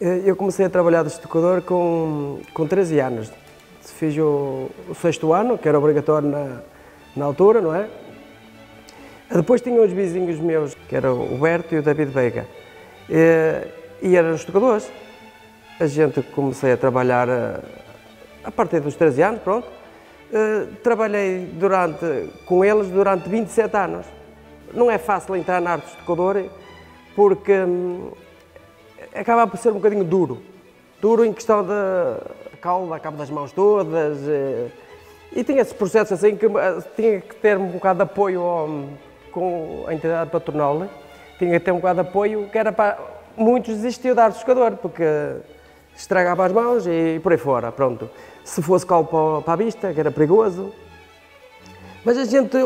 Eu comecei a trabalhar de estucador com 13 anos. Fiz o sexto ano, que era obrigatório na altura, não é? Depois tinha uns vizinhos meus, que eram o Berto e o David Veiga, e eram estucadores. A gente comecei a trabalhar a partir dos 13 anos, pronto. Trabalhei com eles durante 27 anos. Não é fácil entrar na arte de estucador, porque acaba por ser um bocadinho duro. Duro em questão da cauda, cabo das mãos todas. E tinha esses processos assim que tinha que ter um bocado de apoio com a entidade patronal. Tinha que ter um bocado de apoio, que era para muitos desistiam de arte de estucador, porque estragava as mãos e por aí fora, pronto. Se fosse cal para a vista, que era perigoso. Mas a gente,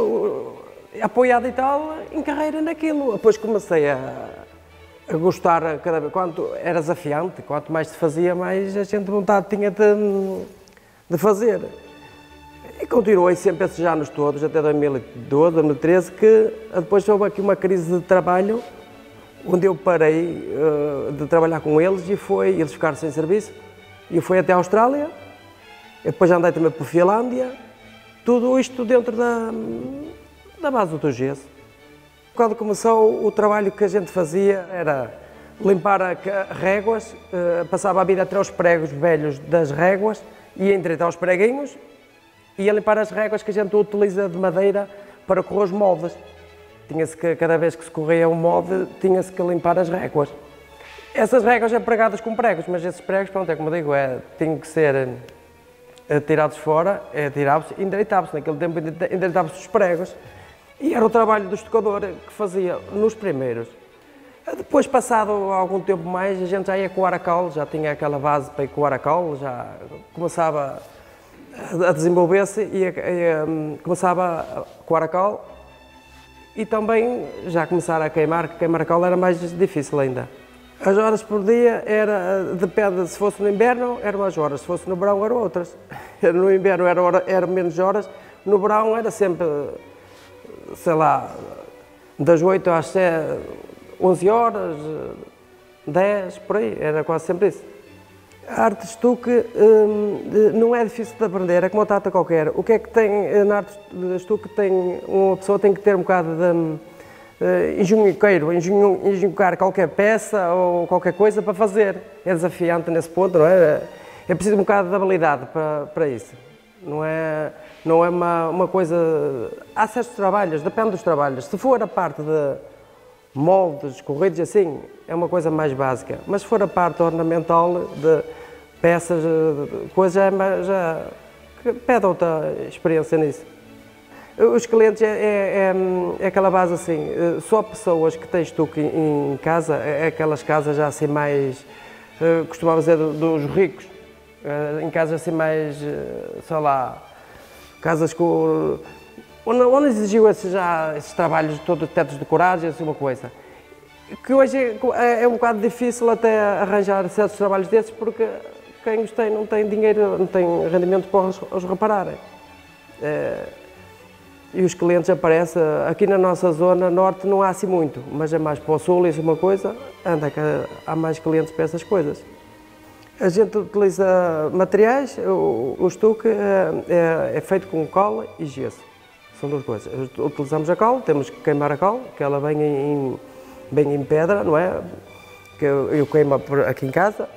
apoiado e tal, em carreira naquilo. Depois comecei a gostar cada vez, quanto era desafiante, quanto mais se fazia, mais a gente vontade tinha de fazer. E continuei sempre esses anos todos, até 2012, 2013, que depois houve aqui uma crise de trabalho, onde eu parei de trabalhar com eles e eles ficaram sem serviço. E eu fui até a Austrália, depois andei também por Finlândia, tudo isto dentro da base do gesso. Quando começou, o trabalho que a gente fazia era limpar réguas, passava a vida até aos pregos velhos das réguas, ia entrar aos preguinhos, ia limpar as réguas que a gente utiliza de madeira para correr os moldes. Tinha-se que, cada vez que se corria um molde, tinha-se que limpar as réguas. Essas réguas são pregadas com pregos, mas esses pregos, pronto, é como eu digo, tinham que ser tirados fora, tiravam-se e endireitavam-se. Naquele tempo endireitavam-se os pregos. E era o trabalho do estucador que fazia nos primeiros. Depois, passado algum tempo mais, a gente já ia coar a cal, já tinha aquela base para ir coar a cal, já começava a desenvolver-se e começava a coar a cal e também já começar a queimar, que queimar a cal era mais difícil ainda. As horas por dia depende, se fosse no inverno eram as horas, se fosse no verão eram outras. No inverno eram menos horas, no verão era sempre, sei lá, das 8 às 11 horas, 10, por aí, era quase sempre isso. A arte de estuque não é difícil de aprender, é como outra arte qualquer. O que é que tem na arte de estuque? Uma pessoa tem que ter um bocado de engenhocar qualquer peça ou qualquer coisa para fazer. É desafiante nesse ponto, não é? É preciso um bocado de habilidade para isso. Não é uma coisa... Há certos trabalhos, depende dos trabalhos. Se for a parte de moldes, corridos assim, é uma coisa mais básica. Mas se for a parte ornamental, de peças, coisas, já pede outra experiência nisso. Os clientes é aquela base assim, só pessoas que têm estuque em casa, é aquelas casas já assim mais, costumava dizer, dos ricos. Em casas assim mais, sei lá, casas onde exigiu esses trabalhos, todos os tetos decorados, assim uma coisa. Que hoje é um bocado difícil até arranjar certos trabalhos desses, porque quem os tem não tem dinheiro, não tem rendimento para os repararem. E os clientes aparecem, aqui na nossa zona norte não há assim muito, mas é mais para o sul, isso é uma coisa, há mais clientes para essas coisas. A gente utiliza materiais, o estuque é feito com cola e gesso, são duas coisas. Utilizamos a cola, temos que queimar a cola, que ela vem em pedra, não é? Que eu queimo aqui em casa.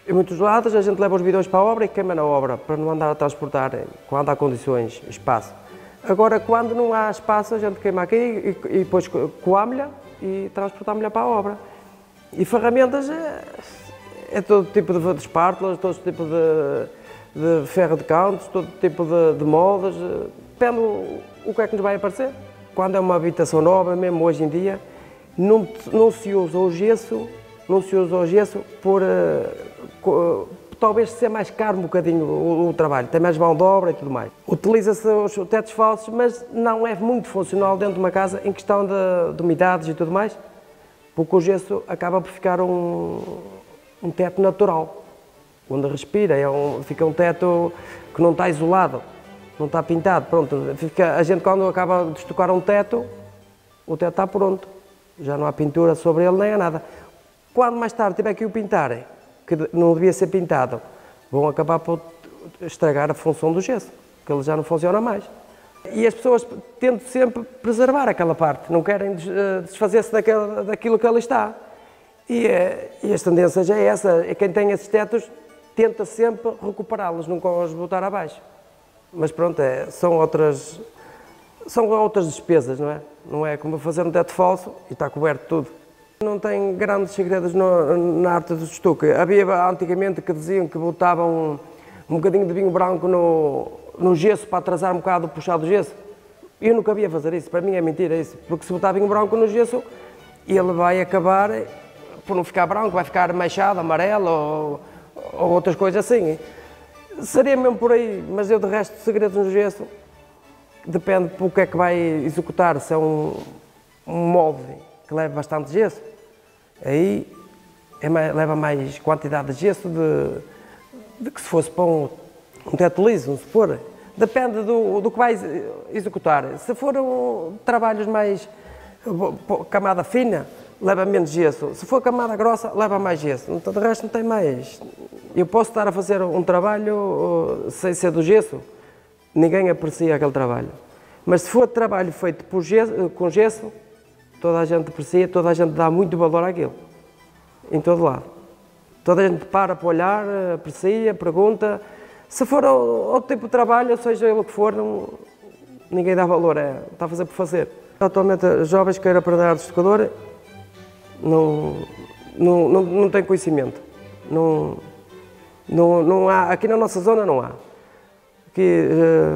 Em muitos lados a gente leva os bidões para a obra e queima na obra, para não andar a transportar quando há condições, espaço. Agora, quando não há espaço, a gente queima aqui e depois coámos-lhe e transportamos-lhe para a obra. E ferramentas é todo tipo de espátulas, todo tipo de ferro de cantos, todo tipo de moldes, depende o que é que nos vai aparecer. Quando é uma habitação nova, mesmo hoje em dia, não se usa o gesso, por talvez ser mais caro um bocadinho o trabalho, tem mais mão de obra e tudo mais. Utiliza-se os tetos falsos, mas não é muito funcional dentro de uma casa em questão de umidades e tudo mais, porque o gesso acaba por ficar um teto natural, onde respira, fica um teto que não está isolado, não está pintado, pronto. A gente quando acaba de estocar um teto, o teto está pronto, já não há pintura sobre ele nem há nada. Quando mais tarde tiver que o pintar, que não devia ser pintado, vão acabar por estragar a função do gesso, que ele já não funciona mais. E as pessoas tentam sempre preservar aquela parte, não querem desfazer-se daquilo que ali está. E as tendências é essa, quem tem esses tetos tenta sempre recuperá-los, nunca os botar abaixo. Mas pronto, são outras despesas, não é? Não é como fazer um teto falso e está coberto tudo. Não tem grandes segredos na arte do estuque. Havia antigamente que diziam que botavam um bocadinho de vinho branco no gesso para atrasar um bocado o puxar do gesso. Eu nunca havia fazer isso, para mim é mentira isso, porque se botar vinho branco no gesso, ele vai acabar por não ficar branco, vai ficar manchado, amarelo ou outras coisas assim. Seria mesmo por aí, mas eu de resto, segredos no gesso, depende do que é que vai executar, se é um molde que leva bastante gesso, aí leva mais quantidade de gesso de que se fosse para um teto liso, vamos supor. Depende do que vai executar. Se foram trabalhos mais camada fina, leva menos gesso. Se for camada grossa, leva mais gesso. Então, de resto, não tem mais. Eu posso estar a fazer um trabalho sem ser do gesso, ninguém aprecia aquele trabalho. Mas se for trabalho feito com gesso, toda a gente aprecia, toda a gente dá muito valor àquilo, em todo lado. Toda a gente para olhar, aprecia, pergunta. Se for outro tipo de trabalho, seja ele o que for, ninguém dá valor, está a fazer por fazer. Atualmente, jovens que queiram aprender arte de estucador não têm conhecimento. Não há, aqui na nossa zona não há. Aqui,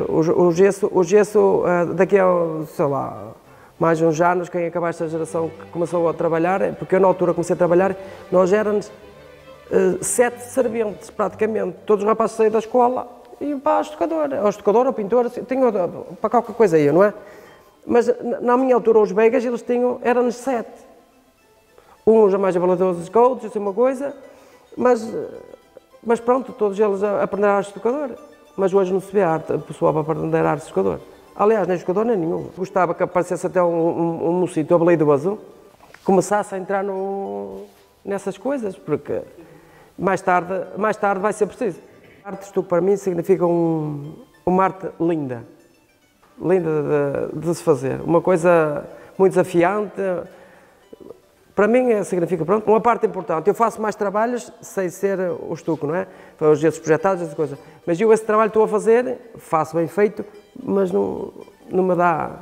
o gesso daqui a, sei lá, mais uns anos, quem acabar esta geração que começou a trabalhar, porque eu na altura comecei a trabalhar, nós éramos 7 serventes praticamente, todos os rapazes saíram da escola e iam para o estucador, ou pintor, tinham para qualquer coisa aí, não é? Mas na minha altura os begas, eles eram-nos 7. Uns mais habilidosos que outros, isso é uma coisa, mas pronto, todos eles aprenderam arte de estucador. Mas hoje não se vê arte, pessoal para aprender arte de estucador. Aliás, nem estucador nem nenhum. Gostava que aparecesse até um mocito habilidoso que começasse a entrar nessas coisas, porque mais tarde vai ser preciso. A arte de estuque para mim significa uma arte linda de se fazer, uma coisa muito desafiante. Para mim significa, pronto, uma parte importante. Eu faço mais trabalhos sem ser o estuque, não é? Os gestos projetados, essas coisas. Mas eu esse trabalho estou a fazer, faço bem feito, mas não me dá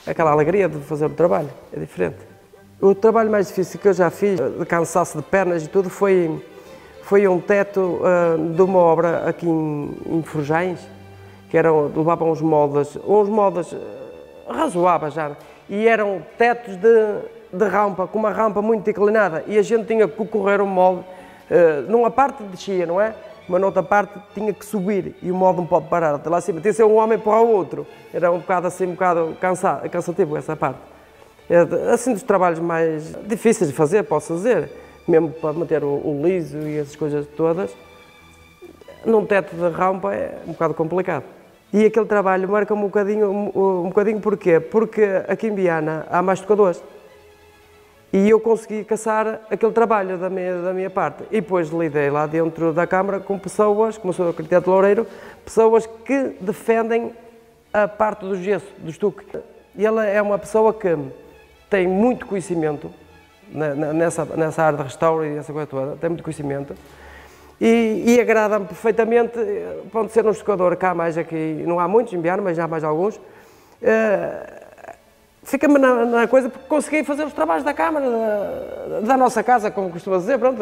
aquela alegria de fazer o trabalho, é diferente. O trabalho mais difícil que eu já fiz, de cansaço de pernas e tudo, foi um teto de uma obra aqui em Forjães, que levavam uns moldes razoáveis já, e eram tetos de rampa, com uma rampa muito inclinada, e a gente tinha que correr o molde, numa parte descia, não é? Mas noutra parte tinha que subir, e o molde não pode parar até lá acima, tinha que ser um homem para o outro, era um bocado cansativo essa parte. Assim, dos trabalhos mais difíceis de fazer, posso dizer, mesmo para manter o liso e essas coisas todas, num teto de rampa é um bocado complicado. E aquele trabalho marca-me um bocadinho porquê? Porque aqui em Viana há mais estucadores. E eu consegui caçar aquele trabalho da minha parte. E depois lidei lá dentro da Câmara com pessoas, como sou arquiteto loureiro, pessoas que defendem a parte do gesso, do estuque. E ela é uma pessoa que tem muito conhecimento nessa área de restauro e essa coisa toda, tem muito conhecimento. E agrada-me perfeitamente, pode ser um estucador, cá mais aqui, não há muitos em Viana, mas já há mais alguns. Fica-me na coisa, porque consegui fazer os trabalhos da Câmara, da nossa casa, como costuma dizer, pronto,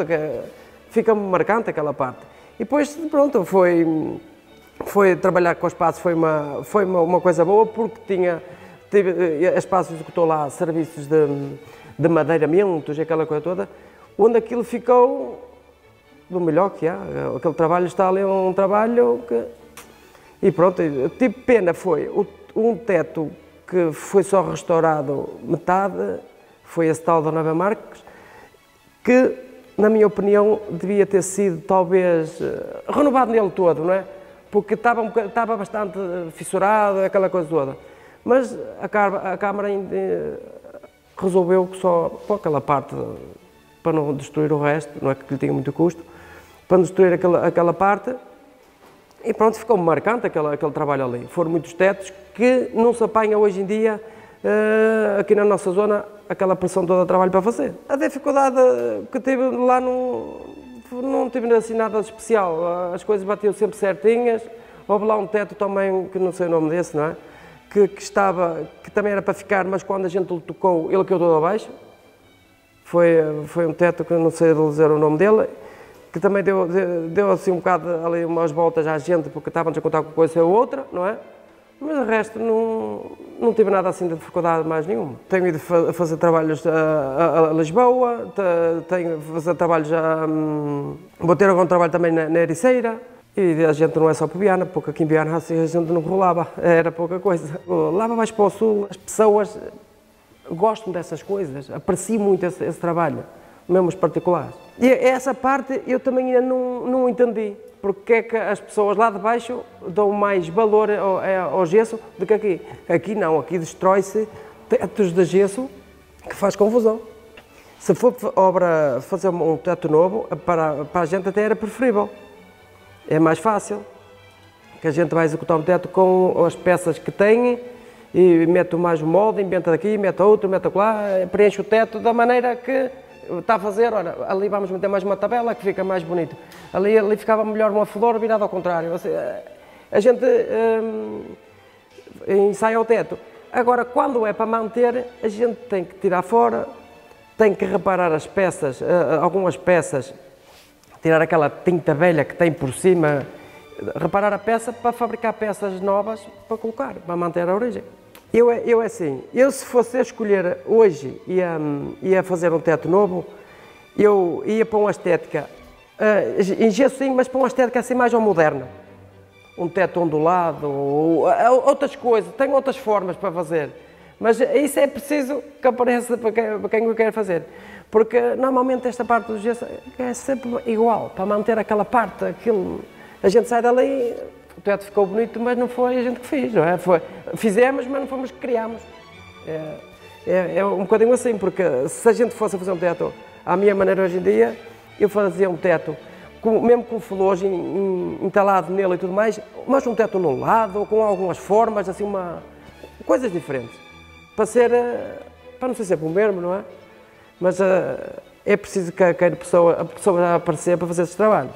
fica-me marcante aquela parte. E depois, pronto, foi trabalhar com a Espaço, foi uma coisa boa, porque a Espaço executou lá serviços de madeiramentos e aquela coisa toda, onde aquilo ficou do melhor que há. Aquele trabalho está ali, um trabalho que... E pronto, tipo pena foi um teto que foi só restaurado metade, foi esse tal da Nova Marques, que, na minha opinião, devia ter sido, talvez, renovado nele todo, não é? Porque estava bastante fissurado, aquela coisa toda. Mas a Câmara resolveu que só, por aquela parte, para não destruir o resto, não é que lhe tinha muito custo, para não destruir aquela parte. E pronto, ficou-me marcante aquele trabalho ali. Foram muitos tetos que não se apanha hoje em dia, aqui na nossa zona, aquela pressão toda de trabalho para fazer. A dificuldade que tive lá não tive assim nada de especial, as coisas batiam sempre certinhas. Houve lá um teto também, que não sei o nome desse, não é? Que também era para ficar, mas quando a gente o tocou, ele caiu todo abaixo. Foi um teto que não sei dizer o nome dele, que também deu assim um bocado ali umas voltas à gente, porque estávamos a contar com coisa ou outra, não é? Mas o resto não tive nada assim de dificuldade mais nenhuma. Tenho ido fazer trabalhos a Lisboa, tenho fazer trabalhos vou ter algum trabalho também na Ericeira. E a gente não é só para Viana, porque aqui em Viana assim, a gente não rolava, era pouca coisa. Lá mais para o sul, as pessoas gostam dessas coisas, apreciam muito esse trabalho, mesmo os particulares. E essa parte eu também ainda não entendi, porque é que as pessoas lá de baixo dão mais valor ao gesso do que aqui. Aqui não, aqui destrói-se tetos de gesso que faz confusão. Se for obra fazer um teto novo, para a gente até era preferível. É mais fácil, que a gente vai executar um teto com as peças que tem e mete mais um molde, inventa daqui, mete outro, mete lá, preenche o teto da maneira que está a fazer. Olha, ali vamos meter mais uma tabela que fica mais bonito. Ali ficava melhor uma flor virada ao contrário. A gente ensaia o teto. Agora, quando é para manter, a gente tem que tirar fora, tem que reparar as peças, algumas peças, tirar aquela tinta velha que tem por cima, reparar a peça para fabricar peças novas para colocar, para manter a origem. Eu assim, se fosse a escolher hoje ia fazer um teto novo, eu ia para uma estética, em gesso sim, mas para uma estética assim mais moderna. Um teto ondulado, ou outras coisas, tem outras formas para fazer. Mas isso é preciso que apareça para quem o quer fazer. Porque normalmente esta parte do gesso é sempre igual, para manter aquela parte, aquilo. A gente sai dali, o teto ficou bonito, mas não foi a gente que fez, não é? Fizemos, mas não fomos que criámos. É um bocadinho assim, porque se a gente fosse a fazer um teto à minha maneira hoje em dia, eu fazia um teto, mesmo com flores entalado nele e tudo mais, mas um teto no lado, ou com algumas formas, assim, coisas diferentes. Para não ser sempre o mesmo, não é? Mas é preciso que a pessoa apareça para fazer esses trabalhos.